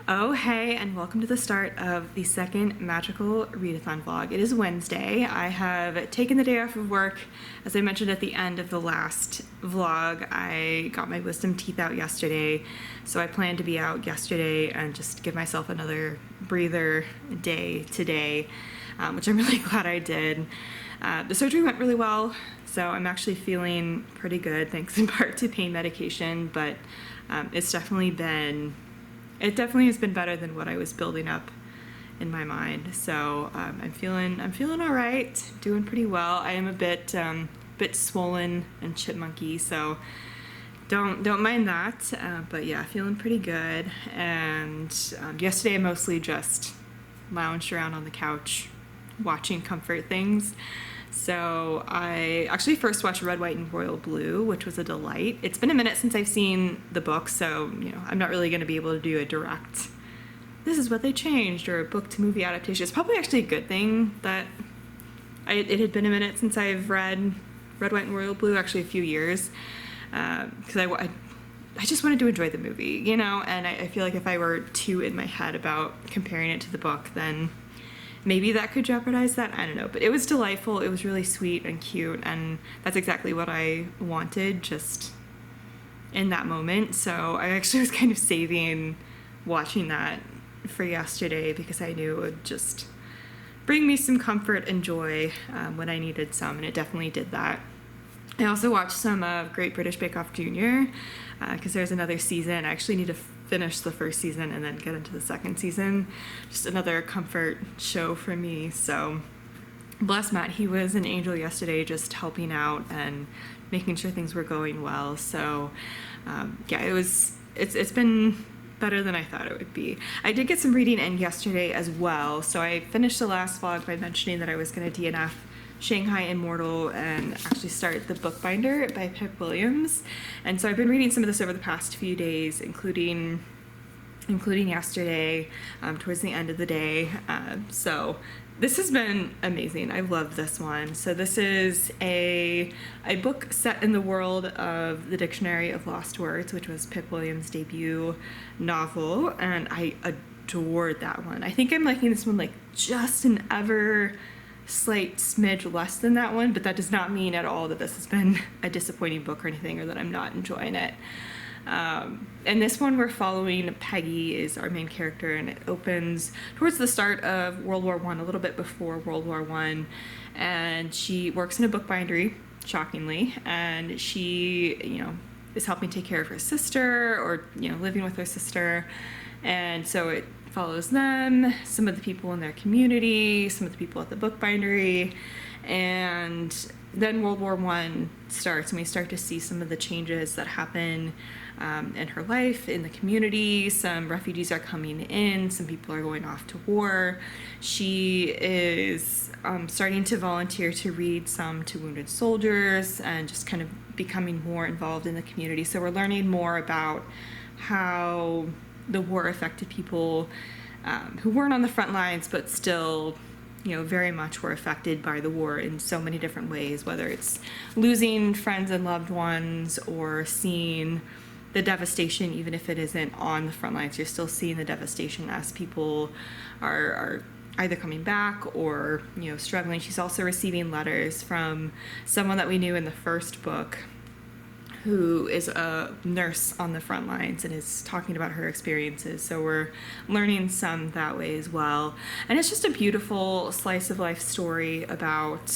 Oh, hey, and welcome to the start of the second magical readathon vlog. It is Wednesday. I have taken the day off of work. As I mentioned at the end of the last vlog, I got my wisdom teeth out yesterday, so I plan to be out yesterday and just give myself another breather day today, which I'm really glad I did. The surgery went really well, so I'm actually feeling pretty good, thanks in part to pain medication, but it definitely has been better than what I was building up in my mind. So I'm feeling all right, doing pretty well. I am a bit swollen and chipmunky, so don't mind that. But yeah, feeling pretty good. And yesterday I mostly just lounged around on the couch watching comfort things. So I actually first watched Red, White, and Royal Blue, which was a delight. It's been a minute since I've seen the book, so I'm not really going to be able to do a direct, this is what they changed, or a book to movie adaptation. It's probably actually a good thing that it had been a minute since I've read Red, White, and Royal Blue, actually a few years, because I just wanted to enjoy the movie, and I feel like if I were too in my head about comparing it to the book, then maybe that could jeopardize that. I don't know, but it was delightful. It was really sweet and cute, and that's exactly what I wanted just in that moment. So I actually was kind of saving watching that for yesterday because I knew it would just bring me some comfort and joy when I needed some, and it definitely did that. I also watched some Great British Bake Off Junior because there's another season. I actually need to finish the first season and then get into the second season. Just another comfort show for me. So bless Matt, he was an angel yesterday, just helping out and making sure things were going well. So yeah, it's been better than I thought it would be. I did get some reading in yesterday as well. So I finished the last vlog by mentioning that I was going to DNF Shanghai Immortal and actually start the Bookbinder by Pip Williams. And so I've been reading some of this over the past few days, including yesterday, towards the end of the day. So this has been amazing. I love this one. So this is a book set in the world of the Dictionary of Lost Words, which was Pip Williams' debut novel, and I adored that one. I think I'm liking this one like just an ever slight smidge less than that one, but that does not mean at all that this has been a disappointing book or anything, or that I'm not enjoying it. And this one we're following Peggy is our main character, and it opens towards the start of World War I, a little bit before World War I, and she works in a bookbindery, shockingly, and she, is helping take care of her sister, or, living with her sister, and so it follows them, some of the people in their community, some of the people at the bookbindery, and then World War I starts, and we start to see some of the changes that happen in her life, in the community. Some refugees are coming in, some people are going off to war. She is starting to volunteer to read some to wounded soldiers and just kind of becoming more involved in the community. So we're learning more about how the war affected people who weren't on the front lines, but still, very much were affected by the war in so many different ways, whether it's losing friends and loved ones or seeing the devastation, even if it isn't on the front lines, you're still seeing the devastation as people are either coming back or, struggling. She's also receiving letters from someone that we knew in the first book, who is a nurse on the front lines and is talking about her experiences. So we're learning some that way as well. And it's just a beautiful slice of life story about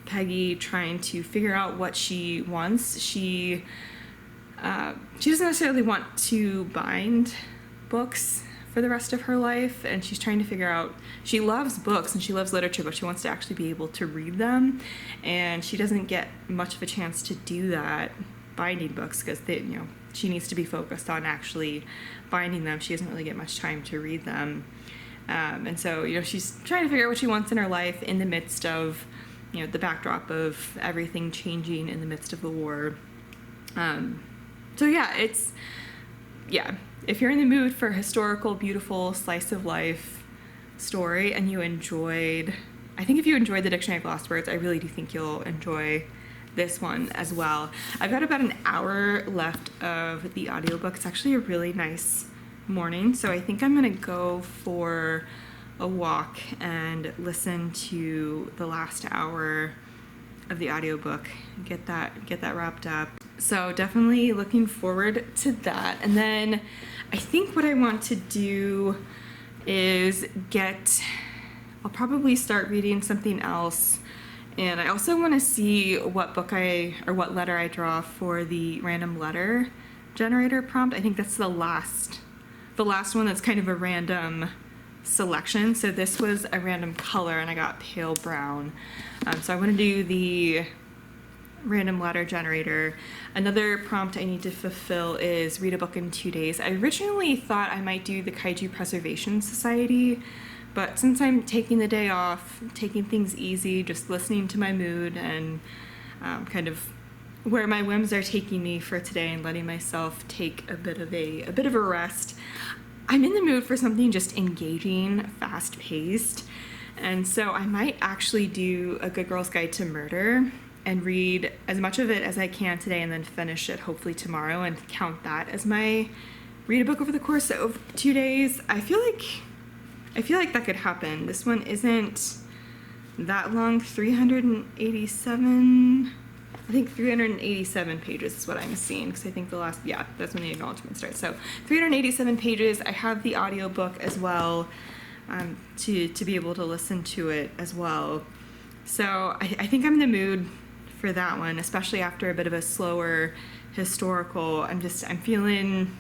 Peggy trying to figure out what she wants. She doesn't necessarily want to bind books for the rest of her life, and she's trying to figure out, she loves books and she loves literature, but she wants to actually be able to read them, and she doesn't get much of a chance to do that binding books because she needs to be focused on actually binding them. She doesn't really get much time to read them, and so she's trying to figure out what she wants in her life in the midst of the backdrop of everything changing in the midst of the war. So yeah, if you're in the mood for a historical, beautiful slice of life story and I think if you enjoyed the Dictionary of Lost Words, I really do think you'll enjoy this one as well. I've got about an hour left of the audiobook. It's actually a really nice morning, so I think I'm gonna go for a walk and listen to the last hour of the audiobook, get that wrapped up. So definitely looking forward to that. And then I think what I want to do is I'll probably start reading something else. And I also want to see what letter I draw for the random letter generator prompt. I think that's the last one that's kind of a random selection. So this was a random color and I got pale brown. So I want to do the random letter generator. Another prompt I need to fulfill is read a book in 2 days. I originally thought I might do the Kaiju Preservation Society, but since I'm taking the day off, taking things easy, just listening to my mood and kind of where my whims are taking me for today and letting myself take a bit of a rest, I'm in the mood for something just engaging, fast-paced. And so I might actually do A Good Girl's Guide to Murder and read as much of it as I can today and then finish it hopefully tomorrow and count that as my read a book over the course of 2 days. I feel like that could happen. This one isn't that long, 387 pages is what I'm seeing, because I think that's when the acknowledgement starts. So 387 pages. I have the audiobook as well, to be able to listen to it as well. So I think I'm in the mood for that one, especially after a bit of a slower historical. I'm feeling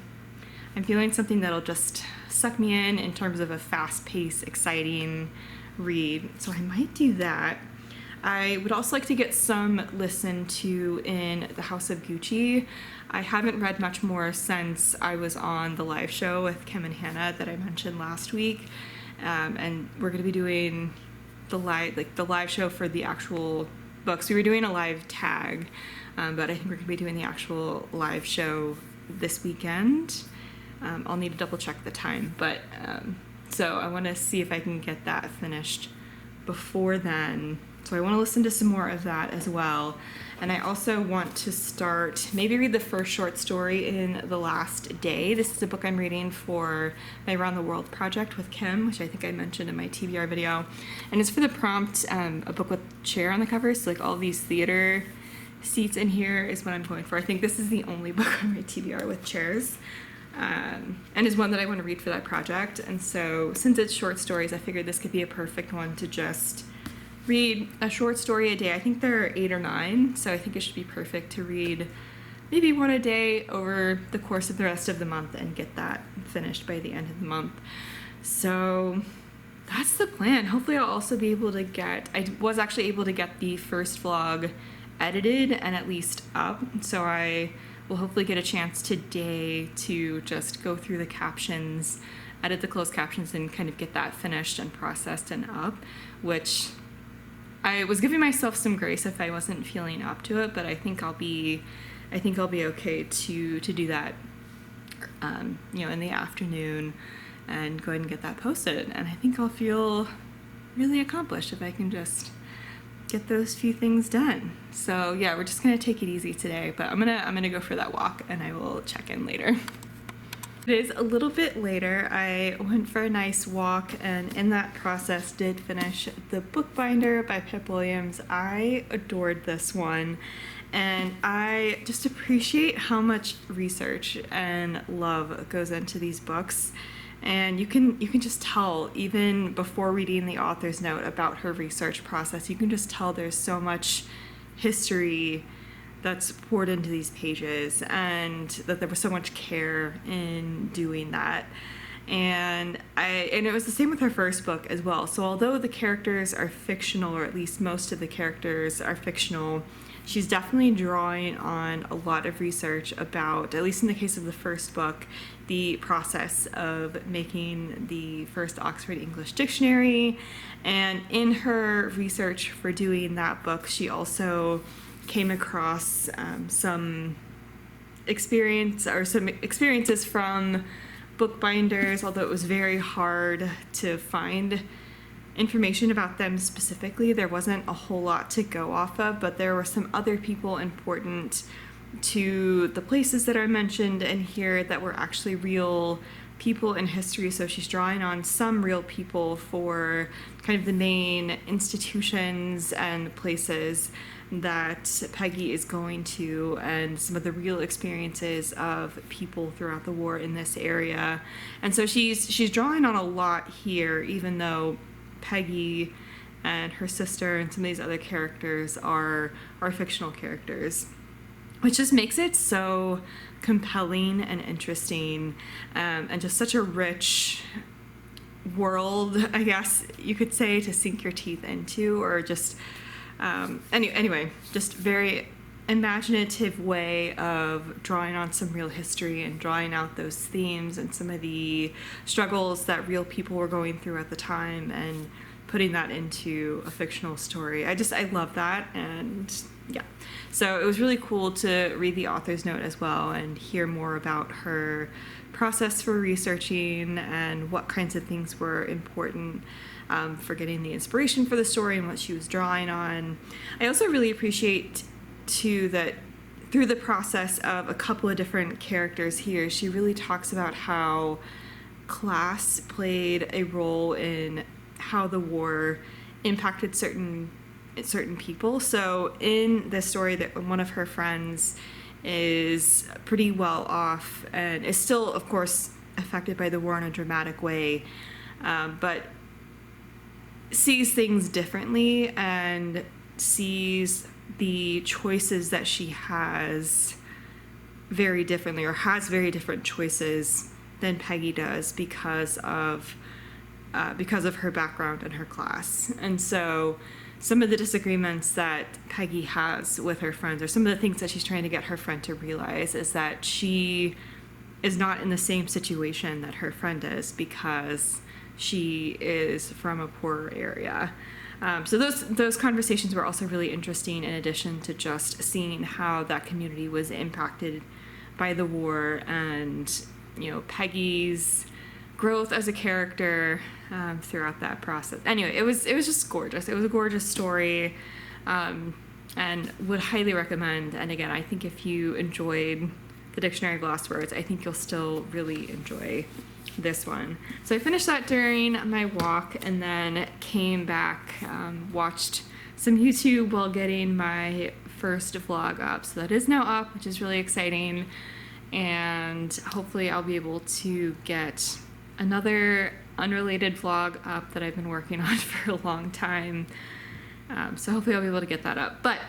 something that'll just suck me in terms of a fast-paced, exciting read. So I might do that. I would also like to get some listened to in The House of Gucci. I haven't read much more since I was on the live show with Kim and Hannah that I mentioned last week. And we're going to be doing the live show for the actual books. We were doing a live tag, but I think we're going to be doing the actual live show this weekend. I'll need to double check the time, but so I want to see if I can get that finished before then. So I want to listen to some more of that as well. And I also want to maybe read the first short story in The Last Day. This is a book I'm reading for my Around the World project with Kim, which I think I mentioned in my TBR video. And it's for the prompt, a book with chair on the cover. So like all these theater seats in here is what I'm going for. I think this is the only book on my TBR with chairs. And is one that I want to read for that project. And so since it's short stories, I figured this could be a perfect one to just read a short story a day. I think there are 8 or 9, so I think it should be perfect to read maybe one a day over the course of the rest of the month and get that finished by the end of the month. So that's the plan. Hopefully I'll also be able to I was actually able to get the first vlog edited and at least up, so I will hopefully get a chance today to just go through the captions, edit the closed captions, and kind of get that finished and processed and up, which I was giving myself some grace if I wasn't feeling up to it, but I think I'll be okay to do that, in the afternoon and go ahead and get that posted. And I think I'll feel really accomplished if I can just get those few things done. So yeah, we're just gonna take it easy today, but I'm gonna go for that walk and I will check in later. It is a little bit later. I went for a nice walk and in that process did finish The Bookbinder by Pip Williams. I adored this one and I just appreciate how much research and love goes into these books. And you can just tell, even before reading the author's note about her research process, you can just tell there's so much history that's poured into these pages and that there was so much care in doing that. And it was the same with her first book as well. So although the characters are fictional, or at least most of the characters are fictional, she's definitely drawing on a lot of research about, at least in the case of the first book, the process of making the first Oxford English Dictionary. And in her research for doing that book, she also came across some experiences from bookbinders, although it was very hard to find information about them specifically. There wasn't a whole lot to go off of, but there were some other people important to the places that are mentioned in here that were actually real people in history. So she's drawing on some real people for kind of the main institutions and places that Peggy is going to, and some of the real experiences of people throughout the war in this area. And so she's drawing on a lot here, even though Peggy and her sister and some of these other characters are fictional characters, which just makes it so compelling and interesting, and just such a rich world, I guess you could say, to sink your teeth into, or just anyway, just very imaginative way of drawing on some real history and drawing out those themes and some of the struggles that real people were going through at the time, and putting that into a fictional story. I love that. And yeah, so it was really cool to read the author's note as well and hear more about her process for researching and what kinds of things were important for getting the inspiration for the story and what she was drawing on. I also really appreciate too that through the process of a couple of different characters here, she really talks about how class played a role in how the war impacted certain people. So in this story, that one of her friends is pretty well off and is still, of course, affected by the war in a dramatic way, but sees things differently and sees the choices that she has very differently, or has very different choices than Peggy does because of her background and her class. And so some of the disagreements that Peggy has with her friends, or some of the things that she's trying to get her friend to realize, is that she is not in the same situation that her friend is because she is from a poorer area. So those conversations were also really interesting, in addition to just seeing how that community was impacted by the war, and Peggy's growth as a character throughout that process. Anyway, it was just gorgeous. It was a gorgeous story, and would highly recommend. And again, I think if you enjoyed the Dictionary of Lost Words, I think you'll still really enjoy this one. So I finished that during my walk, and then came back, watched some YouTube while getting my first vlog up. So that is now up, which is really exciting, and hopefully I'll be able to get another unrelated vlog up that I've been working on for a long time. So hopefully I'll be able to get that up. But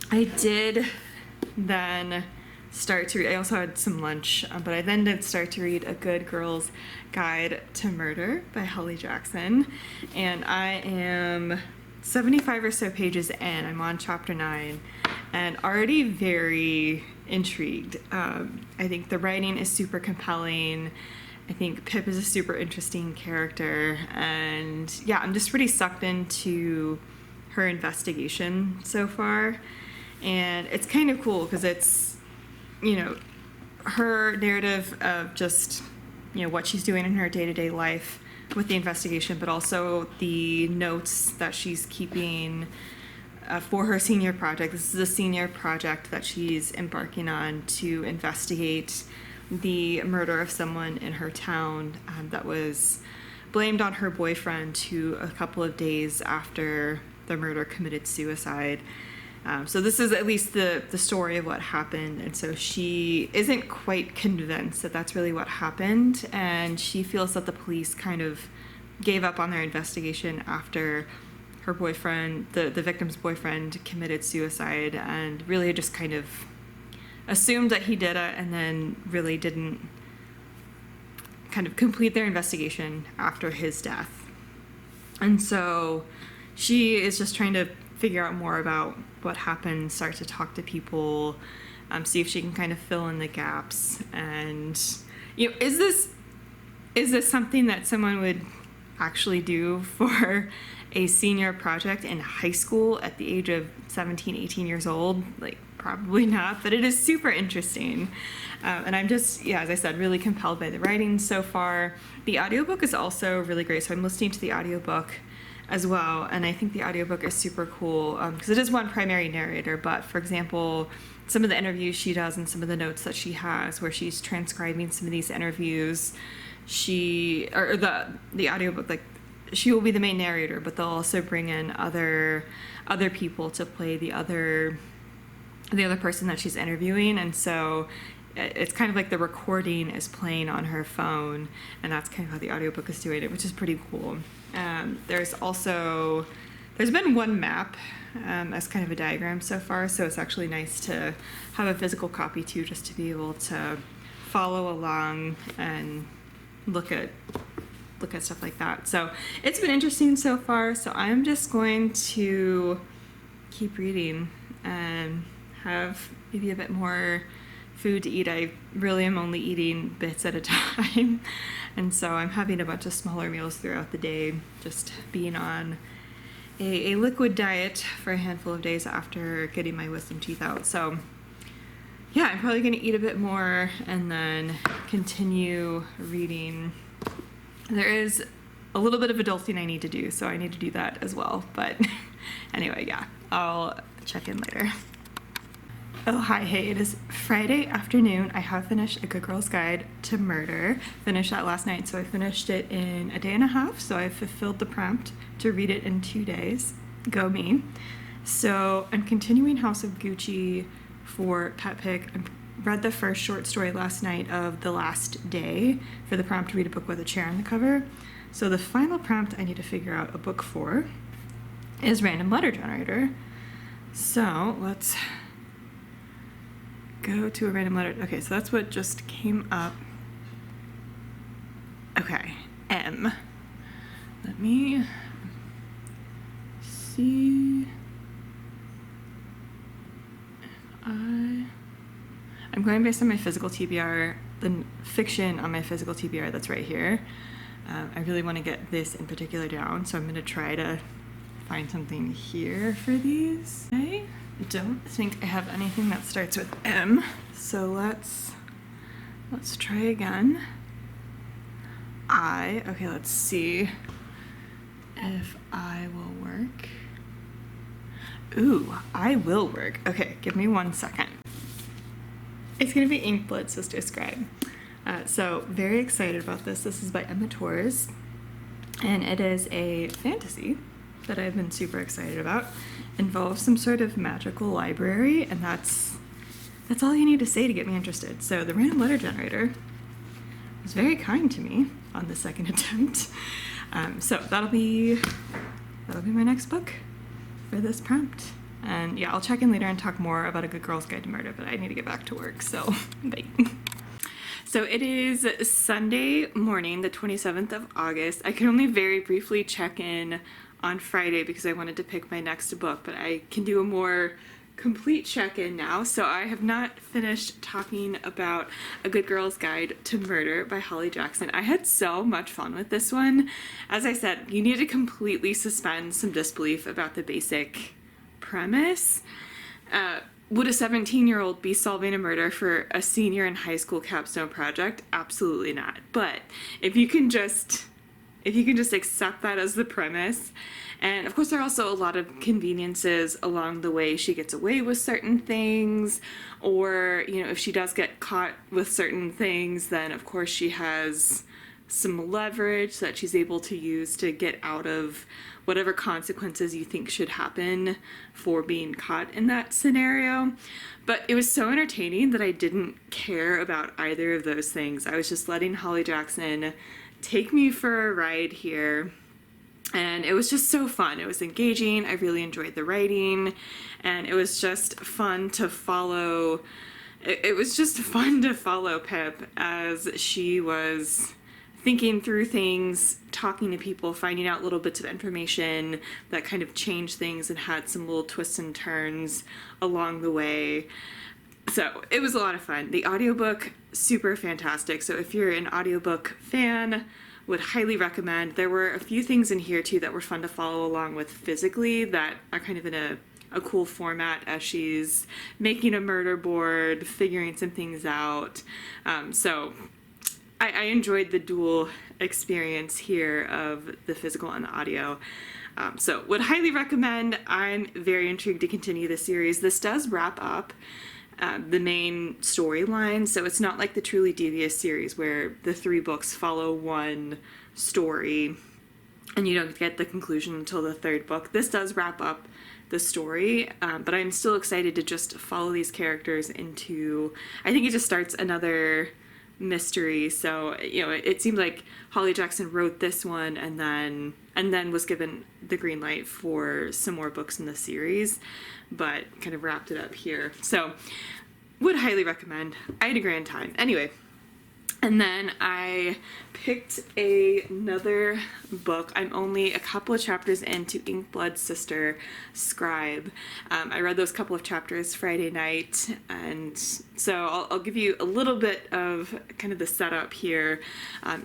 I did then start to read. I also had some lunch, but I then did start to read A Good Girl's Guide to Murder by Holly Jackson, and I am 75 or so pages in. I'm on chapter 9 and already very intrigued. I think the writing is super compelling. I think Pip is a super interesting character, and yeah, I'm just pretty sucked into her investigation so far. And it's kind of cool because it's, her narrative of just, what she's doing in her day-to-day life with the investigation, but also the notes that she's keeping for her senior project. This is a senior project that she's embarking on to investigate the murder of someone in her town that was blamed on her boyfriend, who a couple of days after the murder committed suicide. So this is at least the story of what happened, and so she isn't quite convinced that that's really what happened, and she feels that the police kind of gave up on their investigation after her boyfriend, the victim's boyfriend, committed suicide, and really just kind of assumed that he did it, and then really didn't kind of complete their investigation after his death. And so she is just trying to figure out more about what happened, start to talk to people, see if she can kind of fill in the gaps. And is this something that someone would actually do for a senior project in high school at the age of 17, 18 years old? Like, probably not, but it is super interesting. And I'm just, as I said, really compelled by the writing so far. The audiobook is also really great, so I'm listening to the audiobook as well, and I think the audiobook is super cool because it is one primary narrator, but for example, some of the interviews she does and some of the notes that she has where she's transcribing some of these interviews the audiobook, like she will be the main narrator, but they'll also bring in other people to play the other person that she's interviewing, and so it's kind of like the recording is playing on her phone, and that's kind of how the audiobook is doing it, which is pretty cool. There's been one map as kind of a diagram so far, so it's actually nice to have a physical copy too, just to be able to follow along and look at stuff like that. So it's been interesting so far, so I'm just going to keep reading and have maybe a bit more food to eat. I really am only eating bits at a time, and so I'm having a bunch of smaller meals throughout the day, just being on a liquid diet for a handful of days after getting my wisdom teeth out. So yeah, I'm probably going to eat a bit more and then continue reading. There is a little bit of adulting I need to do, so I need to do that as well. But anyway, yeah, I'll check in later. Oh, hi, hey, it is Friday afternoon. I have finished A Good Girl's Guide to Murder. Finished that last night, so I finished it in a day and a half, so I fulfilled the prompt to read it in 2 days. Go me. So I'm continuing House of Gucci for Pet Pick. I read the first short story last night of The Last Day for the prompt to read a book with a chair on the cover. So the final prompt I need to figure out a book for is Random Letter Generator. So let's go to a random letter. Okay, so that's what just came up. Okay, M. Let me see if I'm going based on my physical TBR, the fiction on my physical TBR that's right here. I really want to get this in particular down, so I'm going to try to find something here for these. I don't think I have anything that starts with M, so let's try again. I. Okay, let's see if I will work. Ooh, I will work. Okay, give me 1 second. It's gonna be Inkblood Sister Scribe. So very excited about this. This is by Emma Torres, and it is a fantasy that I've been super excited about. Involves some sort of magical library, and that's all you need to say to get me interested. So the random letter generator was very kind to me on the second attempt. So that'll be my next book for this prompt. And yeah, I'll check in later and talk more about A Good Girl's Guide to Murder, but I need to get back to work, so bye. So it is Sunday morning, the 27th of August. I can only very briefly check in on Friday because I wanted to pick my next book, but I can do a more complete check-in now. So I have not finished talking about A Good Girl's Guide to Murder by Holly Jackson. I had so much fun with this one. As I said, you need to completely suspend some disbelief about the basic premise. Would a 17-year-old be solving a murder for a senior in high school capstone project? Absolutely not. But if you can just accept that as the premise, and of course there are also a lot of conveniences along the way. She gets away with certain things, or if she does get caught with certain things, then of course she has some leverage that she's able to use to get out of whatever consequences you think should happen for being caught in that scenario. But it was so entertaining that I didn't care about either of those things. I was just letting Holly Jackson take me for a ride here, and it was just so fun. It was engaging. I really enjoyed the writing, and it was just fun to follow. It was just fun to follow Pip as she was thinking through things, talking to people, finding out little bits of information that kind of changed things and had some little twists and turns along the way. So it was a lot of fun. The audiobook, super fantastic. So if you're an audiobook fan, would highly recommend. There were a few things in here too that were fun to follow along with physically that are kind of in a cool format as she's making a murder board, figuring some things out. So I enjoyed the dual experience here of the physical and the audio. So would highly recommend. I'm very intrigued to continue the series. This does wrap up the main storyline. So it's not like the Truly Devious series where the 3 books follow one story and you don't get the conclusion until the 3rd book. This does wrap up the story, but I'm still excited to just follow these characters into, I think it just starts another mystery. So, you know, it seemed like Holly Jackson wrote this one and then was given the green light for some more books in the series, but kind of wrapped it up here. So would highly recommend. I had a grand time. Anyway, and then I picked another book. I'm only a couple of chapters into Inkblood Sister Scribe. I read those couple of chapters Friday night, and so I'll give you a little bit of kind of the setup here.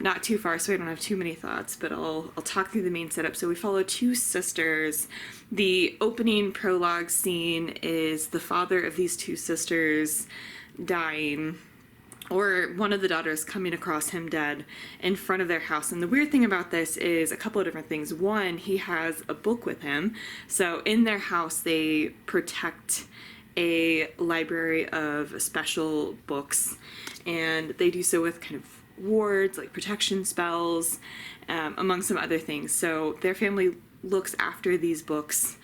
Not too far, so I don't have too many thoughts, but I'll talk through the main setup. So we follow 2 sisters. The opening prologue scene is the father of these 2 sisters dying, or one of the daughters coming across him dead in front of their house. And the weird thing about this is a couple of different things. One, he has a book with him. So in their house, they protect a library of special books, and they do so with kind of wards, like protection spells, among some other things. So their family looks after these books,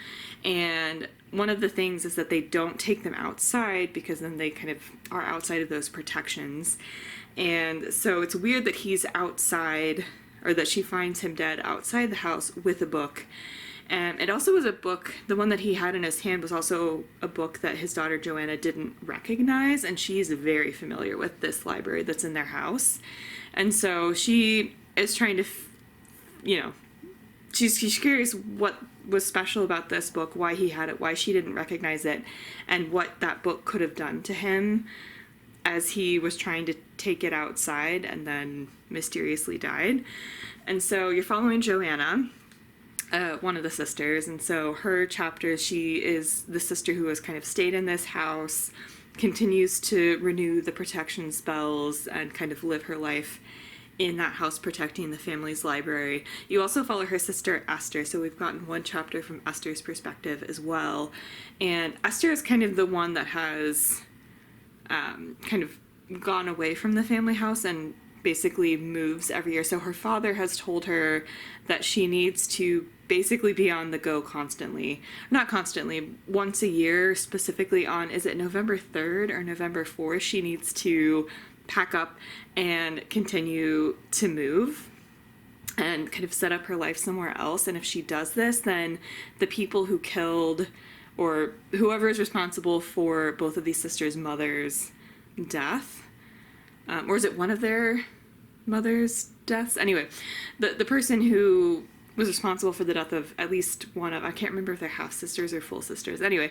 and one of the things is that they don't take them outside because then they kind of are outside of those protections. And so it's weird that he's outside, or that she finds him dead outside the house with a book. And it also was a book, the one that he had in his hand was also a book that his daughter Joanna didn't recognize, and she's very familiar with this library that's in their house. And so she is trying to, she's curious what was special about this book, why he had it, why she didn't recognize it, and what that book could have done to him as he was trying to take it outside and then mysteriously died. And so you're following Joanna, one of the sisters, and so her chapter, she is the sister who has kind of stayed in this house, continues to renew the protection spells and kind of live her life in that house protecting the family's library. You also follow her sister Esther, so we've gotten 1 chapter from Esther's perspective as well. And Esther is kind of the one that has kind of gone away from the family house and basically moves every year. So her father has told her that she needs to basically be on the go constantly. Not constantly, once a year, specifically on, is it November 3rd or November 4th, she needs to pack up and continue to move and kind of set up her life somewhere else. And if she does this, then the people who killed, or whoever is responsible for both of these sisters' mothers' death, or is it one of their mothers' deaths? Anyway, the person who was responsible for the death of at least one of, I can't remember if they're half sisters or full sisters. Anyway,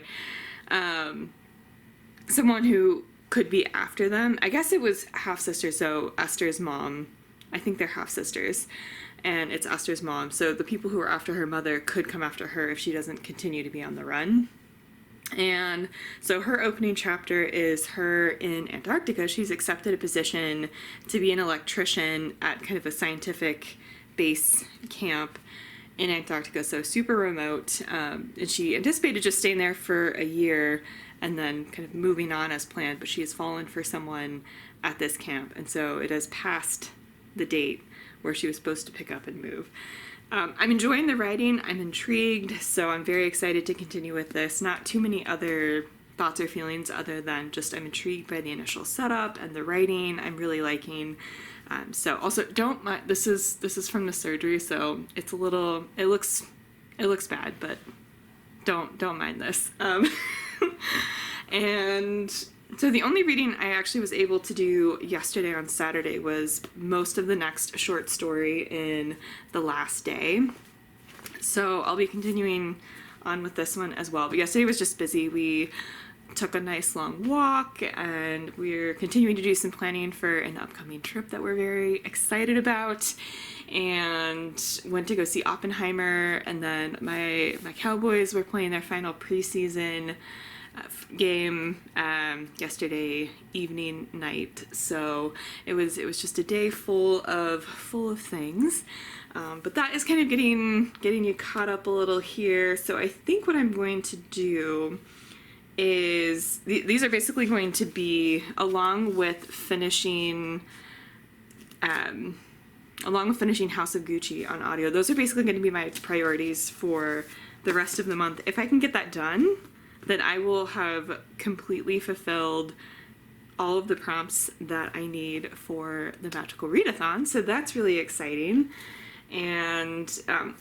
someone who could be after them. I guess it was half sisters, so Esther's mom, I think they're half sisters, and it's Esther's mom. So the people who are after her mother could come after her if she doesn't continue to be on the run. And so her opening chapter is her in Antarctica. She's accepted a position to be an electrician at kind of a scientific base camp in Antarctica, so super remote. And she anticipated just staying there for a year and then kind of moving on as planned, but she has fallen for someone at this camp, and so it has passed the date where she was supposed to pick up and move. I'm enjoying the writing, I'm intrigued, so I'm very excited to continue with this. Not too many other thoughts or feelings other than just I'm intrigued by the initial setup and the writing I'm really liking. So also don't mind, this is from the surgery, so it's a little, it looks bad, but don't mind this. And so the only reading I actually was able to do yesterday on Saturday was most of the next short story in The Last Day. So I'll be continuing on with this one as well. But yesterday was just busy. We took a nice long walk, and we're continuing to do some planning for an upcoming trip that we're very excited about, and went to go see Oppenheimer, and then my Cowboys were playing their final preseason game yesterday evening night. So it was just a day full of things, but that is kind of getting you caught up a little here. So I think what I'm going to do is, these are basically going to be, along with finishing House of Gucci on audio, those are basically going to be my priorities for the rest of the month. If I can get that done, then I will have completely fulfilled all of the prompts that I need for the Magical Readathon, so that's really exciting. And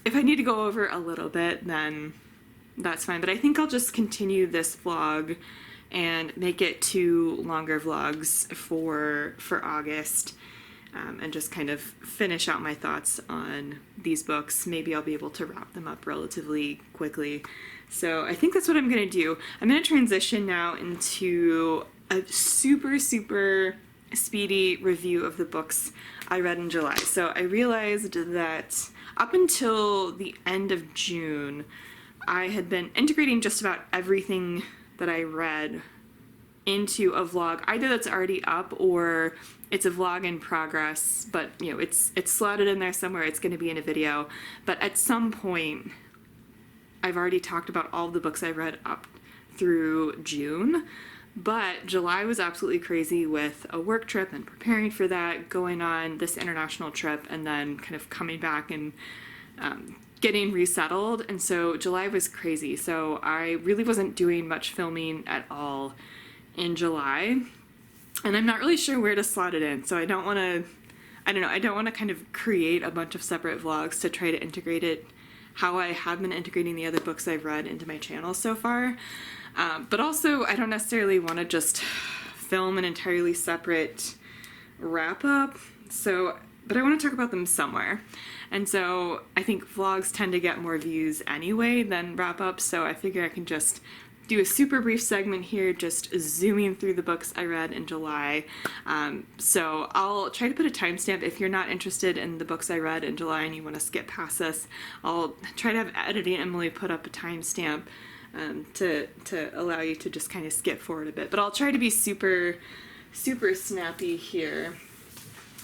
if I need to go over a little bit, then that's fine, but I think I'll just continue this vlog and make it 2 longer vlogs for August, and just kind of finish out my thoughts on these books. Maybe I'll be able to wrap them up relatively quickly. So I think that's what I'm going to do. I'm going to transition now into a super speedy review of the books I read in July. So I realized that up until the end of June, I had been integrating just about everything that I read into a vlog, either that's already up or it's a vlog in progress, but you know, it's slotted in there somewhere, it's going to be in a video. But at some point, I've already talked about all of the books I read up through June, but July was absolutely crazy with a work trip and preparing for that, going on this international trip, and then kind of coming back and getting resettled. And so July was crazy. So I really wasn't doing much filming at all in July. And I'm not really sure where to slot it in. So I don't want to kind of create a bunch of separate vlogs to try to integrate it how I have been integrating the other books I've read into my channel so far. But also, I don't necessarily want to just film an entirely separate wrap-up. But I want to talk about them somewhere. And so I think vlogs tend to get more views anyway than wrap-ups, so I figure I can just do a super brief segment here, just zooming through the books I read in July. So I'll try to put a timestamp. If you're not interested in the books I read in July and you want to skip past this, I'll try to have Editing Emily put up a timestamp to allow you to just kind of skip forward a bit. But I'll try to be super snappy here.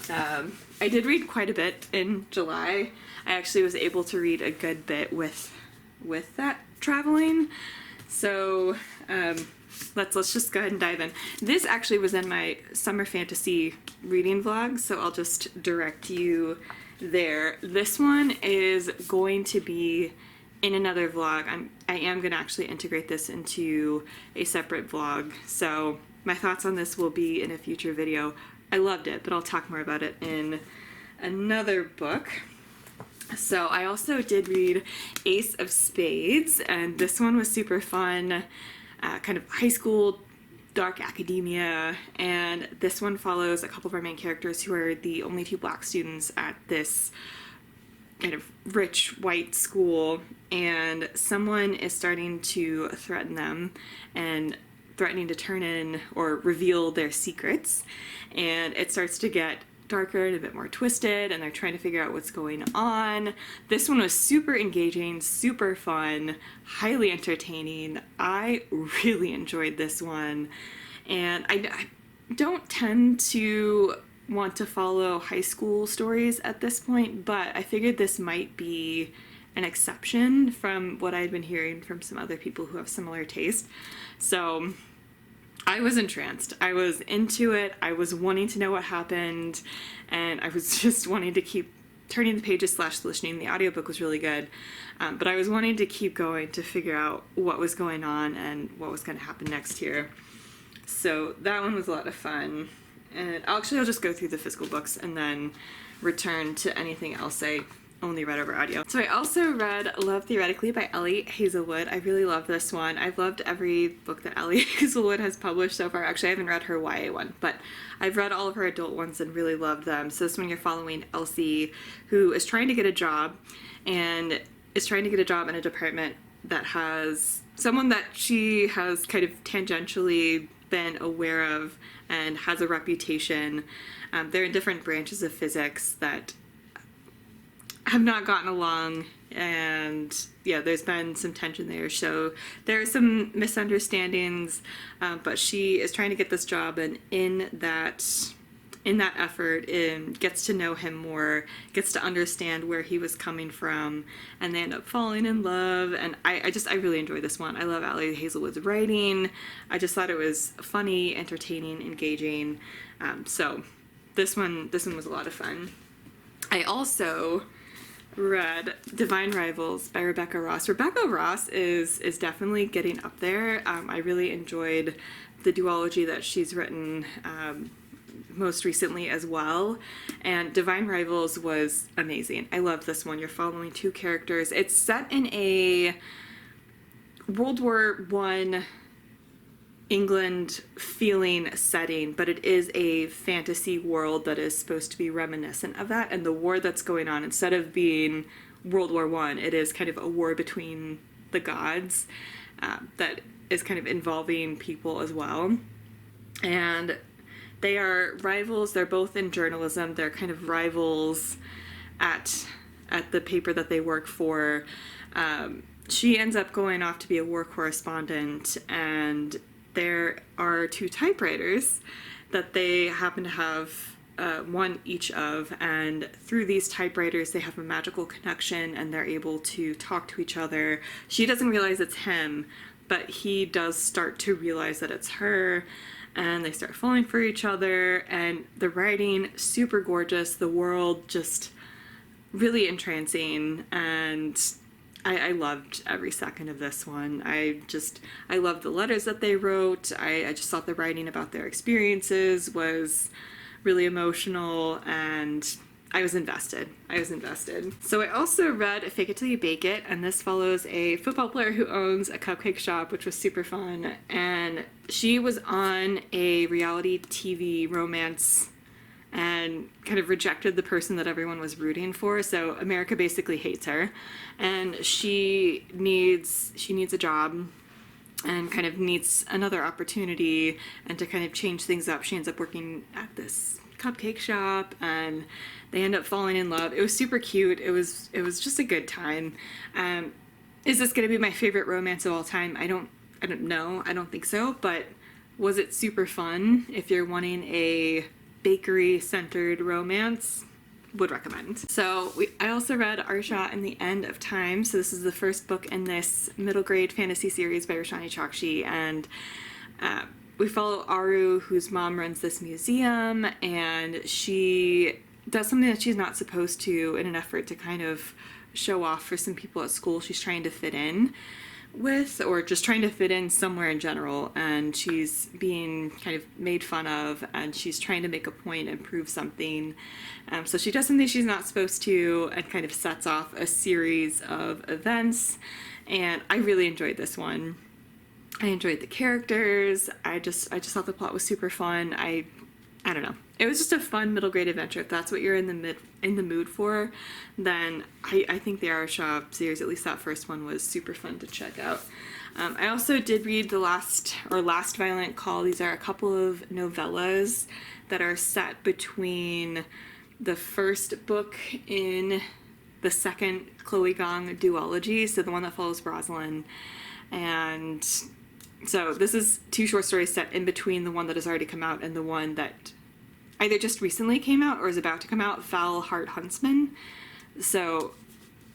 I did read quite a bit in July. I actually was able to read a good bit with that traveling. So let's just go ahead and dive in. This actually was in my summer fantasy reading vlog, so I'll just direct you there. This one is going to be in another vlog. I am going to actually integrate this into a separate vlog, so my thoughts on this will be in a future video. I loved it, but I'll talk more about it in another book. So I also did read Ace of Spades, and this one was super fun, kind of high school, dark academia, and this one follows a couple of our main characters who are the only 2 black students at this kind of rich white school, and someone is starting to threaten them and threatening to turn in or reveal their secrets, and it starts to get darker and a bit more twisted, and they're trying to figure out what's going on. This one was super engaging, super fun, highly entertaining. I really enjoyed this one, and I don't tend to want to follow high school stories at this point, but I figured this might be an exception from what I'd been hearing from some other people who have similar taste. So I was entranced. I was into it. I was wanting to know what happened, and I was just wanting to keep turning the pages / listening. The audiobook was really good, but I was wanting to keep going to figure out what was going on and what was going to happen next here. So that one was a lot of fun. And I'll just go through the physical books and then return to anything else I only read over audio. So I also read Love Theoretically by Ellie Hazelwood. I really love this one. I've loved every book that Ellie Hazelwood has published so far. Actually, I haven't read her YA one, but I've read all of her adult ones and really loved them. So this one you're following Elsie, who is trying to get a job, and is trying to get a job in a department that has someone that she has kind of tangentially been aware of and has a reputation. They're in different branches of physics that have not gotten along, and yeah, there's been some tension there. So there are some misunderstandings, but she is trying to get this job, and in in that effort gets to know him more, gets to understand where he was coming from, and they end up falling in love. And I really enjoyed this one. I love Ali Hazelwood's writing. I just thought it was funny, entertaining, engaging. So this one was a lot of fun. I also read Divine Rivals by Rebecca Ross. Rebecca Ross is definitely getting up there. I really enjoyed the duology that she's written most recently as well, and Divine Rivals was amazing. I loved this one. You're following two characters. It's set in a World War I England feeling setting, but it is a fantasy world that is supposed to be reminiscent of that, and the war that's going on, instead of being World War I, it is kind of a war between the gods that is kind of involving people as well. And they are rivals. They're both in journalism. They're kind of rivals at the paper that they work for. She ends up going off to be a war correspondent, and there are two typewriters that they happen to have one each of, and through these typewriters they have a magical connection and they're able to talk to each other. She doesn't realize it's him, but he does start to realize that it's her, and they start falling for each other. And the writing, super gorgeous, the world just really entrancing, and I loved every second of this one. I loved the letters that they wrote. I just thought the writing about their experiences was really emotional, and I was invested. So I also read Fake It Till You Bake It, and this follows a football player who owns a cupcake shop, which was super fun. And she was on a reality TV romance and kind of rejected the person that everyone was rooting for. So America basically hates her, and she needs a job and kind of needs another opportunity and to kind of change things up. She ends up working at this cupcake shop, and they end up falling in love. It was super cute. It was just a good time. Is this going to be my favorite romance of all time? I don't know. I don't think so. But was it super fun? If you're wanting a bakery-centered romance, would recommend. So I also read Arsha and the End of Time. So this is the first book in this middle grade fantasy series by Roshani Chokshi, and we follow Aru, whose mom runs this museum, and she does something that she's not supposed to in an effort to kind of show off for some people at school she's trying to fit in with, or just trying to fit in somewhere in general, and she's being kind of made fun of, and she's trying to make a point and prove something. So she does something she's not supposed to, and kind of sets off a series of events, and I really enjoyed this one. I enjoyed the characters. I just thought the plot was super fun. I don't know. It was just a fun middle grade adventure. If that's what you're in the mood for, then I think the Arsha series, at least that first one, was super fun to check out. I also did read the Last Violent Call. These are a couple of novellas that are set between the first book in the second Chloe Gong duology, so the one that follows Rosalind. And so this is two short stories set in between the one that has already come out and the one that either just recently came out or is about to come out, Foul Heart Huntsman. So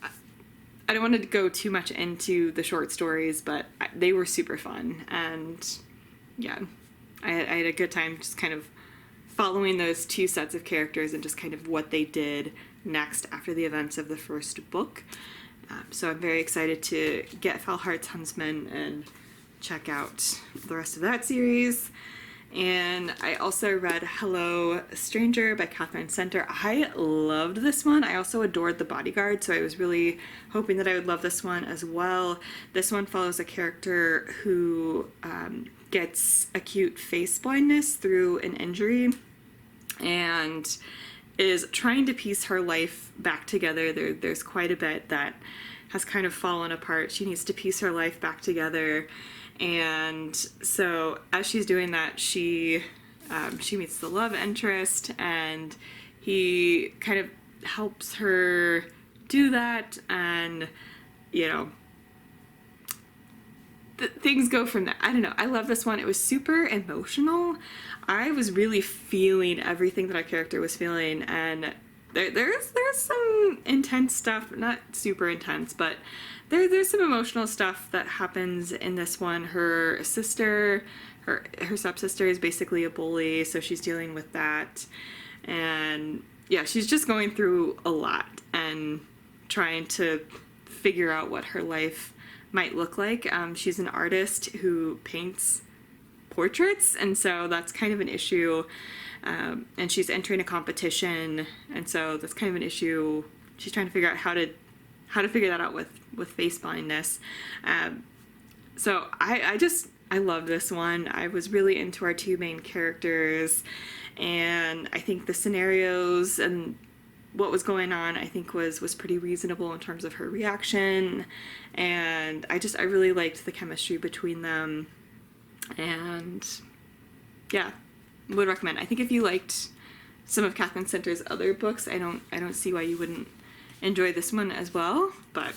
I don't want to go too much into the short stories, but they were super fun. And yeah, I had a good time just kind of following those two sets of characters and just kind of what they did next after the events of the first book. So I'm very excited to get Foul Heart Huntsman and check out the rest of that series. And I also read Hello Stranger by Catherine Center. I loved this one. I also adored The Bodyguard, so I was really hoping that I would love this one as well. This one follows a character who gets acute face blindness through an injury and is trying to piece her life back together. There's quite a bit that has kind of fallen apart. She needs to piece her life back together. And so as she's doing that, she meets the love interest, and he kind of helps her do that. And, you know, things go from there. I don't know. I love this one. It was super emotional. I was really feeling everything that our character was feeling, and there's some intense stuff. Not super intense, but there's some emotional stuff that happens in this one. Her sister, her stepsister is basically a bully, so she's dealing with that, and yeah, she's just going through a lot and trying to figure out what her life might look like. She's an artist who paints portraits, and so that's kind of an issue. And she's entering a competition, and so that's kind of an issue. She's trying to figure out how to figure that out with face blindness. So I love this one. I was really into our two main characters, and I think the scenarios and what was going on, I think was pretty reasonable in terms of her reaction, and I really liked the chemistry between them, and yeah, would recommend. I think if you liked some of Catherine Center's other books, I don't see why you wouldn't enjoy this one as well. But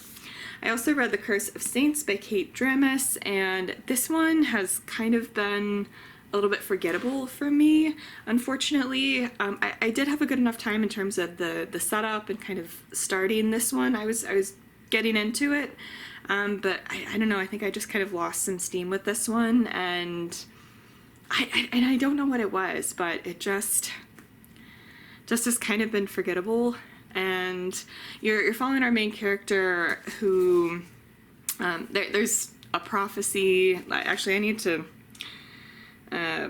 I also read The Curse of Saints by Kate Dramis, and this one has kind of been a little bit forgettable for me, unfortunately. I did have a good enough time in terms of the setup and kind of starting this one. I was getting into it, but I don't know, I think I just kind of lost some steam with this one, and I don't know what it was, but it just has kind of been forgettable. And you're following our main character who there's a prophecy. Actually, I need to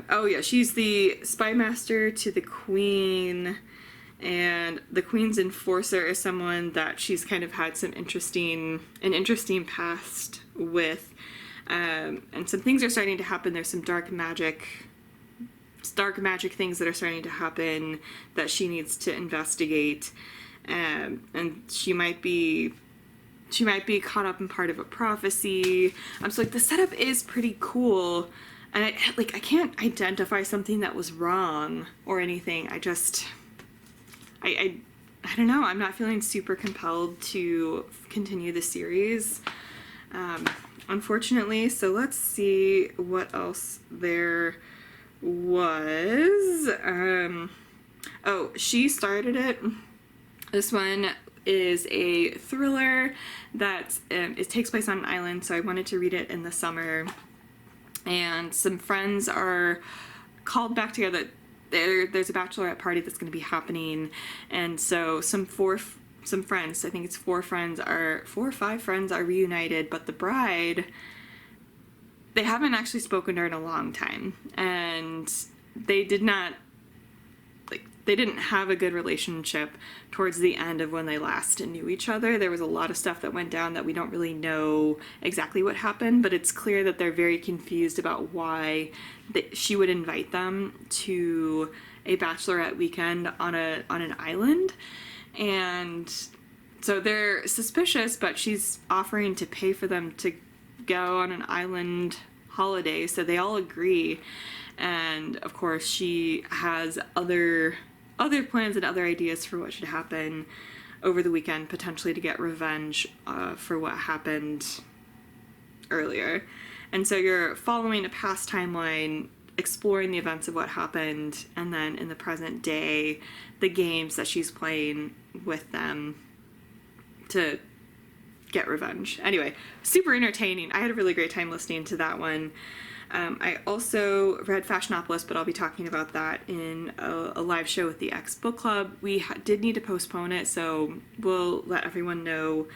oh yeah, she's the spy master to the queen, and the queen's enforcer is someone that she's kind of had an interesting past with, and some things are starting to happen. There's some dark magic things that are starting to happen that she needs to investigate, and she might be caught up in part of a prophecy. So like the setup is pretty cool, and I can't identify something that was wrong or anything. I don't know. I'm not feeling super compelled to continue the series, unfortunately. So let's see what else there was. Oh, she started it. This one is a thriller that it takes place on an island, so I wanted to read it in the summer. And some friends are called back together. There's a bachelorette party that's going to be happening, and so some friends, I think it's 4 or 5 friends are reunited, but the bride, they haven't actually spoken to her in a long time, and they didn't have a good relationship towards the end of when they last knew each other. There was a lot of stuff that went down that we don't really know exactly what happened, but it's clear that they're very confused about why she would invite them to a bachelorette weekend on an island. And so they're suspicious, but she's offering to pay for them to go on an island holiday, so they all agree. And of course she has other plans and other ideas for what should happen over the weekend, potentially to get revenge for what happened earlier. And so you're following a past timeline, exploring the events of what happened, and then in the present day, the games that she's playing with them to get revenge. Anyway, super entertaining. I had a really great time listening to that one. I also read Fashionopolis, but I'll be talking about that in a live show with the X Book Club. We did need to postpone it, so we'll let everyone know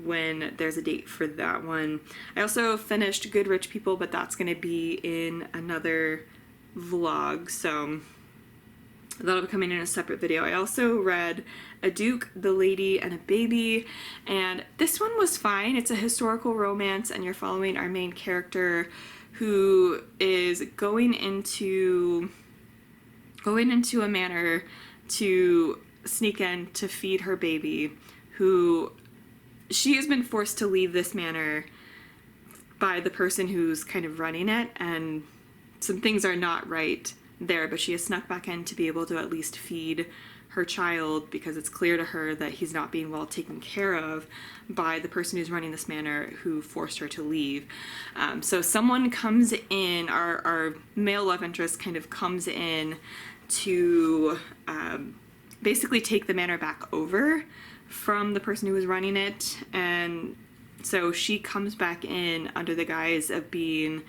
when there's a date for that one. I also finished Good Rich People, but that's going to be in another vlog, so that'll be coming in a separate video. I also read A Duke, the Lady, and a Baby, and this one was fine. It's a historical romance, and you're following our main character who is going into a manor to sneak in to feed her baby, who she has been forced to leave this manor by the person who's kind of running it, and some things are not right there, but she has snuck back in to be able to at least feed her child because it's clear to her that he's not being well taken care of by the person who's running this manor who forced her to leave. So someone comes in, our male love interest kind of comes in to basically take the manor back over from the person who was running it. And so she comes back in under the guise of being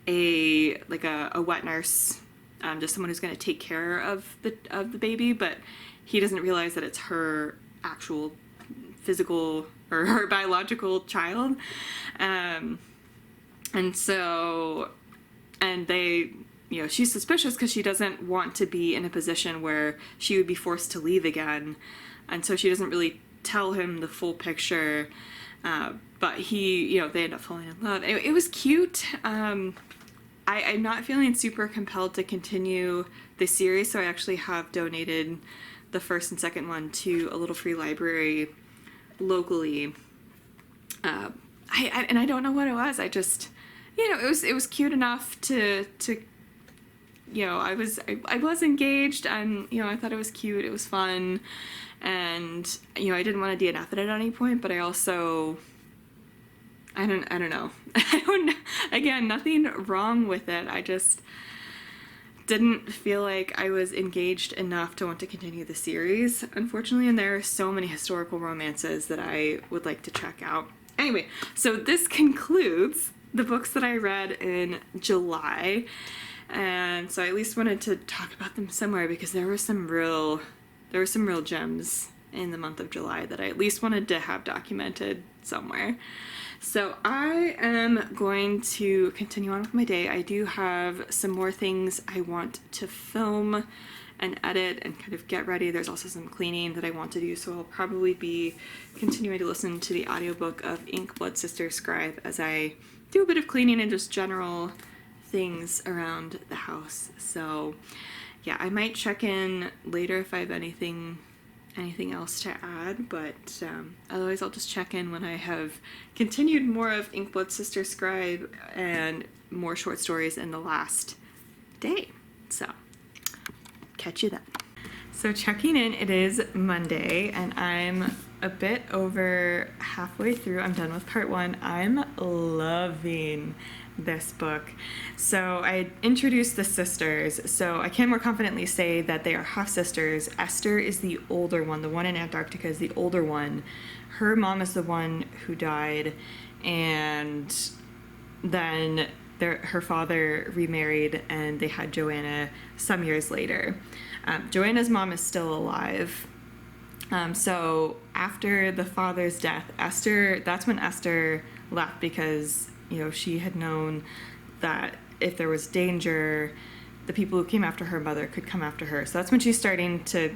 a wet nurse, just someone who's going to take care of the baby, but he doesn't realize that it's her actual physical or her biological child. And they, she's suspicious because she doesn't want to be in a position where she would be forced to leave again. And so she doesn't really tell him the full picture. But they end up falling in love. It was cute. I'm not feeling super compelled to continue the series, so I actually have donated the first and second one to a little free library locally. I don't know what it was. I just, it was cute enough to I was engaged, and I thought it was cute. It was fun, and I didn't want to DNF it at any point, but I also. I don't know. Again, nothing wrong with it. I just didn't feel like I was engaged enough to want to continue the series, unfortunately, and there are so many historical romances that I would like to check out. Anyway, so this concludes the books that I read in July, and so I at least wanted to talk about them somewhere because there were some real gems in the month of July that I at least wanted to have documented somewhere. So I am going to continue on with my day. I do have some more things I want to film and edit and kind of get ready. There's also some cleaning that I want to do, so I'll probably be continuing to listen to the audiobook of Ink, Blood, Sister, Scribe as I do a bit of cleaning and just general things around the house. So yeah, I might check in later if I have anything else to add, but otherwise I'll just check in when I have continued more of Ink, Blood, Sister, Scribe and more short stories in the last day. So catch you then. So checking in, it is Monday and I'm a bit over halfway through. I'm done with part 1. I'm loving this book. So I introduced the sisters, so I can more confidently say that they are half sisters. Esther is the older one. The one in Antarctica is the older one. Her mom is the one who died, and then her father remarried and they had Joanna some years later. Joanna's mom is still alive. So after the father's death, that's when Esther left because she had known that if there was danger, the people who came after her mother could come after her. So that's when she's starting to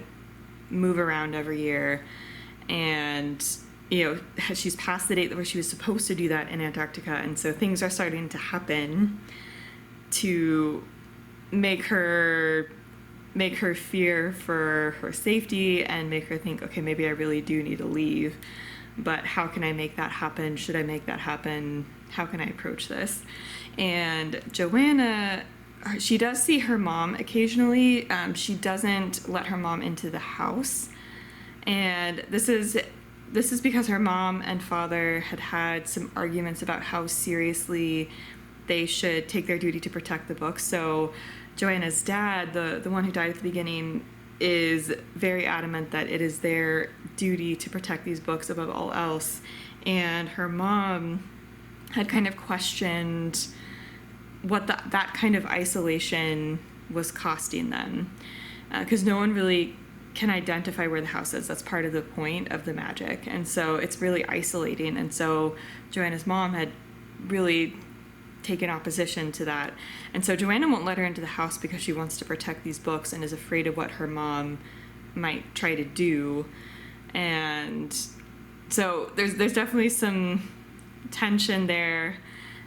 move around every year. And, she's past the date where she was supposed to do that in Antarctica. And so things are starting to happen to make her fear for her safety and make her think, okay, maybe I really do need to leave. But how can I make that happen? Should I make that happen? How can I approach this? And Joanna, she does see her mom occasionally. She doesn't let her mom into the house. And this is because her mom and father had some arguments about how seriously they should take their duty to protect the book. So Joanna's dad, the one who died at the beginning, is very adamant that it is their duty to protect these books above all else. And her mom had kind of questioned what that kind of isolation was costing them. Because no one really can identify where the house is. That's part of the point of the magic. And so it's really isolating. And so Joanna's mom had really taken opposition to that. And so Joanna won't let her into the house because she wants to protect these books and is afraid of what her mom might try to do. And so there's definitely some tension there.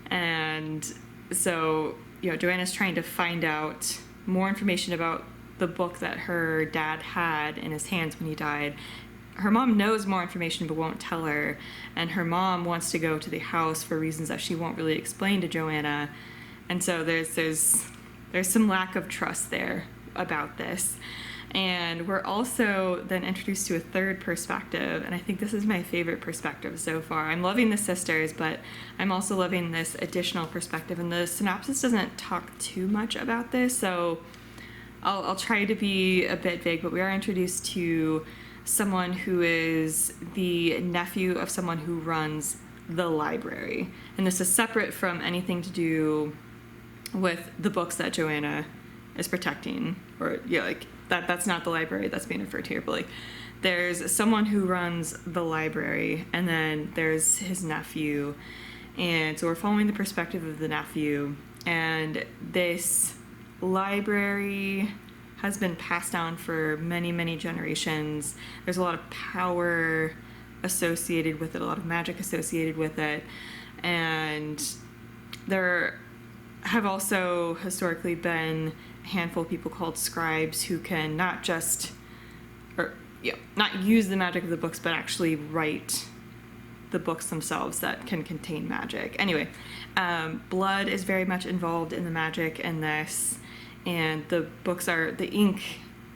And so, Joanna's trying to find out more information about the book that her dad had in his hands when he died. Her mom knows more information but won't tell her, and her mom wants to go to the house for reasons that she won't really explain to Joanna. And so there's some lack of trust there about this. And we're also then introduced to a third perspective, and I think this is my favorite perspective so far. I'm loving the sisters, but I'm also loving this additional perspective, and the synopsis doesn't talk too much about this, so I'll try to be a bit vague, but we are introduced to someone who is the nephew of someone who runs the library, and this is separate from anything to do with the books that Joanna is protecting, or like that's not the library that's being referred to here, but like there's someone who runs the library, and then there's his nephew, and so we're following the perspective of the nephew, and this library has been passed down for many generations. There's a lot of power associated with it, a lot of magic associated with it, and there have also historically been a handful of people called scribes who can not use the magic of the books, but actually write the books themselves that can contain magic. Anyway, blood is very much involved in the magic in this, and the books are, the ink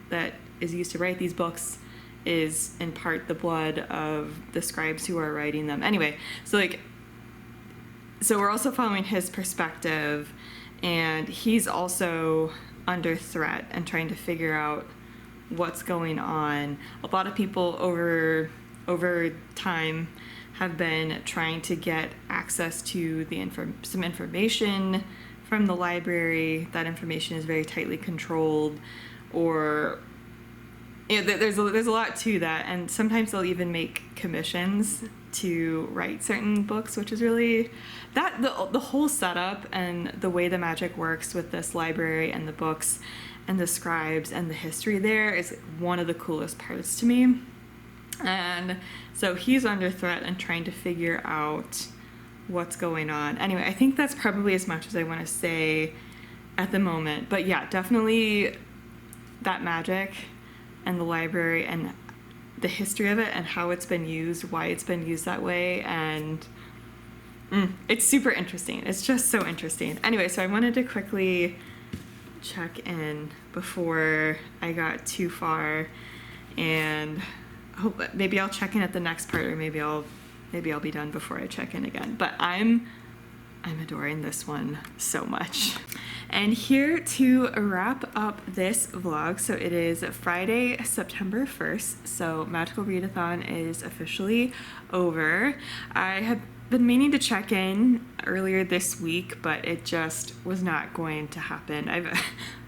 that is used to write these books is in part the blood of the scribes who are writing them. Anyway, so we're also following his perspective, and he's also under threat and trying to figure out what's going on. A lot of people over time have been trying to get access to some information from the library. That information is very tightly controlled, or there's a lot to that, and sometimes they'll even make commissions to write certain books, which is really the whole setup and the way the magic works with this library and the books and the scribes and the history there is one of the coolest parts to me. And so he's under threat and trying to figure out what's going on. Anyway, I think that's probably as much as I want to say at the moment, but yeah, definitely that magic and the library and the history of it and how it's been used, why it's been used that way, and it's super interesting. It's just so interesting. Anyway, so I wanted to quickly check in before I got too far, and hope maybe I'll check in at the next part, or maybe I'll be done before I check in again. But I'm adoring this one so much. And here to wrap up this vlog, so it is Friday, September 1st, so Magical Readathon is officially over. I have been meaning to check in earlier this week, but it just was not going to happen. I've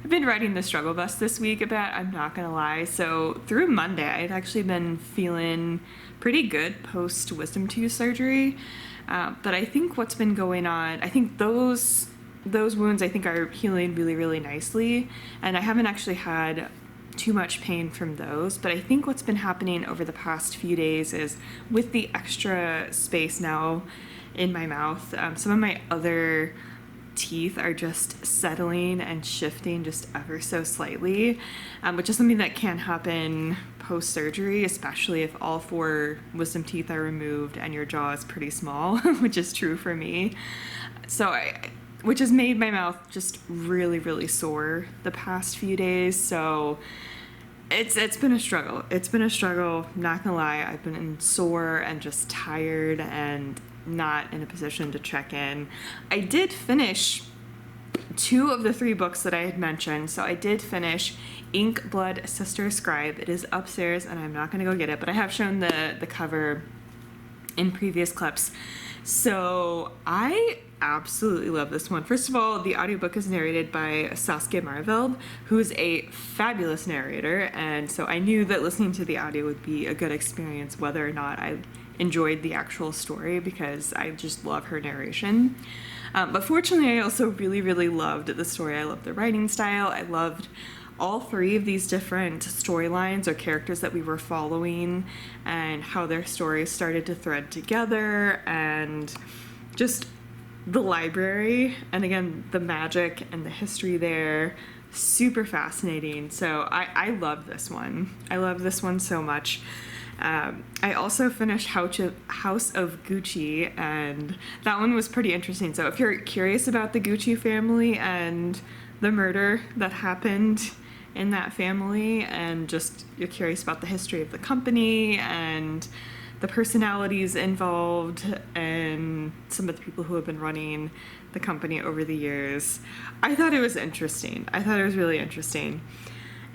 been riding the struggle bus this week a bit, I'm not gonna lie. So through Monday, I'd actually been feeling pretty good post wisdom tooth surgery, but I think what's been going on, I think those wounds I think are healing really nicely, and I haven't actually had too much pain from those, but I think what's been happening over the past few days is with the extra space now in my mouth, some of my other teeth are just settling and shifting just ever so slightly, which is something that can happen post-surgery, especially if all 4 wisdom teeth are removed and your jaw is pretty small, which is true for me. So which has made my mouth just really sore the past few days. So it's been a struggle. It's been a struggle, not gonna lie. I've been sore and just tired and not in a position to check in. I did finish 2 of the 3 books that I had mentioned. So I did finish Ink, Blood, Sister, Scribe. It is upstairs and I'm not gonna go get it, but I have shown the cover in previous clips. So I absolutely love this one. First of all, the audiobook is narrated by Saskia Marveld, who's a fabulous narrator, and so I knew that listening to the audio would be a good experience whether or not I enjoyed the actual story, because I just love her narration. But fortunately, I also really loved the story. I loved the writing style. I loved all 3 of these different storylines or characters that we were following and how their stories started to thread together, and just the library, and again, the magic and the history there, super fascinating. So I love this one. I love this one so much. I also finished House of Gucci, and that one was pretty interesting. So if you're curious about the Gucci family and the murder that happened in that family, and just you're curious about the history of the company and the personalities involved and some of the people who have been running the company over the years. I thought it was interesting. I thought it was really interesting.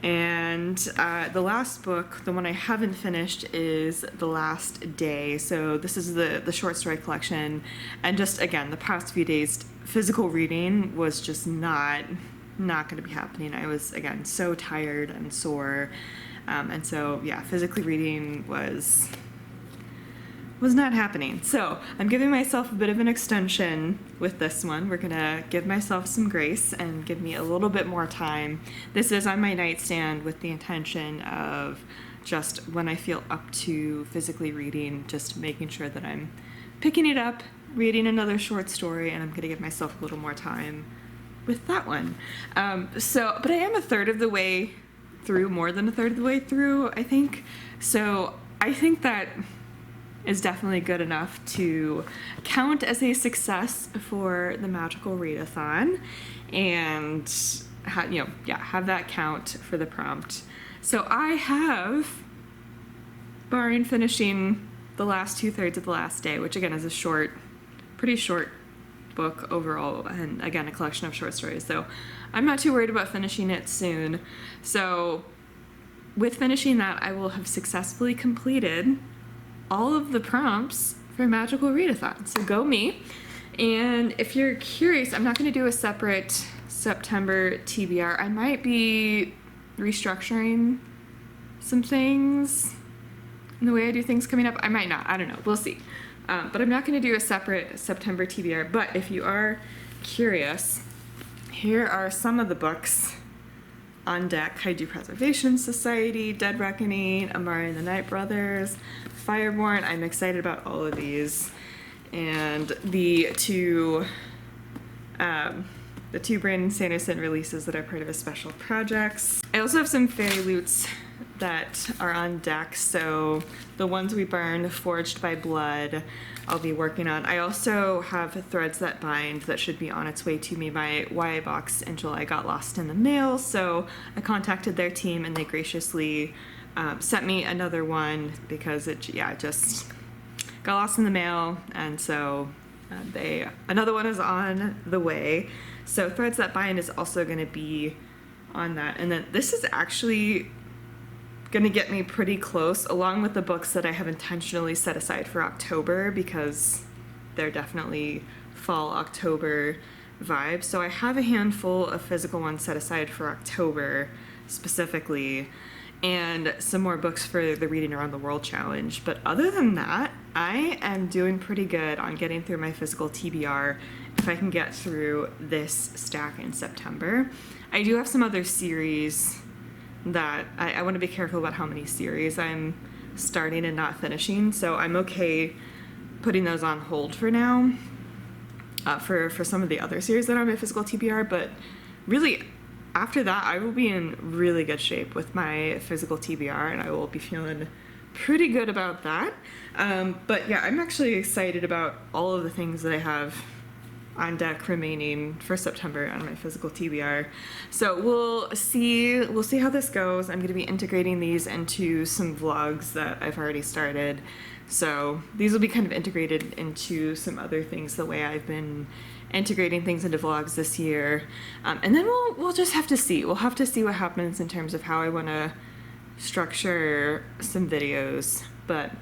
And the last book, the one I haven't finished, is The Last Day. So this is the short story collection. And just, again, the past few days, physical reading was just not going to be happening. I was, again, so tired and sore. And so, yeah, physically reading was not happening. So I'm giving myself a bit of an extension with this one. We're gonna give myself some grace and give me a little bit more time. This is on my nightstand with the intention of just when I feel up to physically reading, just making sure that I'm picking it up, reading another short story, and I'm gonna give myself a little more time with that one. But I am a third of the way through, more than a third of the way through, I think. So I think that is definitely good enough to count as a success for the Magical Readathon, and have that count for the prompt. So I have, barring finishing the last 2/3 of The Last Day, which again is a pretty short book overall, and again a collection of short stories, so I'm not too worried about finishing it soon. So with finishing that, I will have successfully completed all of the prompts for Magical Readathon. So go me. And if you're curious, I'm not going to do a separate September TBR. I might be restructuring some things in the way I do things coming up. I might not. I don't know. We'll see. But I'm not going to do a separate September TBR. But if you are curious, here are some of the books on deck: Kaiju Preservation Society, Dead Reckoning, Amari and the Night Brothers, Fireborn. I'm excited about all of these. And the two Brandon Sanderson releases that are part of his special projects. I also have some fairy loots that are on deck. So the ones we burned, Forged by Blood, I'll be working on. I also have Threads That Bind that should be on its way to me. My YA box in July got lost in the mail, so I contacted their team and they graciously sent me another one because it just got lost in the mail, and so another one is on the way. So Threads That Bind is also going to be on that, and then this is actually going to get me pretty close, along with the books that I have intentionally set aside for October, because they're definitely fall October vibes. So I have a handful of physical ones set aside for October specifically, and some more books for the Reading Around the World Challenge. But other than that, I am doing pretty good on getting through my physical TBR if I can get through this stack in September. I do have some other series that I want to be careful about how many series I'm starting and not finishing, so I'm okay putting those on hold for now for some of the other series that are on my physical TBR. But really, after that, I will be in really good shape with my physical TBR, and I will be feeling pretty good about that. But yeah, I'm actually excited about all of the things that I have on deck remaining for September on my physical TBR. So we'll see how this goes. I'm going to be integrating these into some vlogs that I've already started. So these will be kind of integrated into some other things, the way I've been integrating things into vlogs this year. And then we'll just have to see. We'll have to see what happens in terms of how I want to structure some videos. But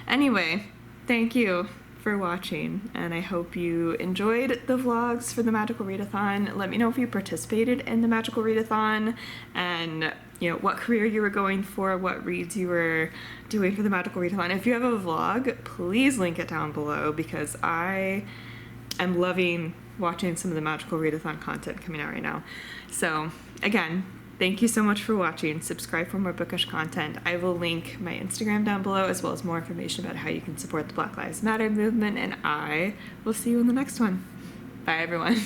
anyway, thank you for watching, and I hope you enjoyed the vlogs for the Magical Readathon. Let me know if you participated in the Magical Readathon, and what career you were going for, what reads you were doing for the Magical Readathon. If you have a vlog, please link it down below, because I am loving watching some of the Magical Readathon content coming out right now. So again, thank you so much for watching. Subscribe for more bookish content. I will link my Instagram down below, as well as more information about how you can support the Black Lives Matter movement, and I will see you in the next one. Bye, everyone.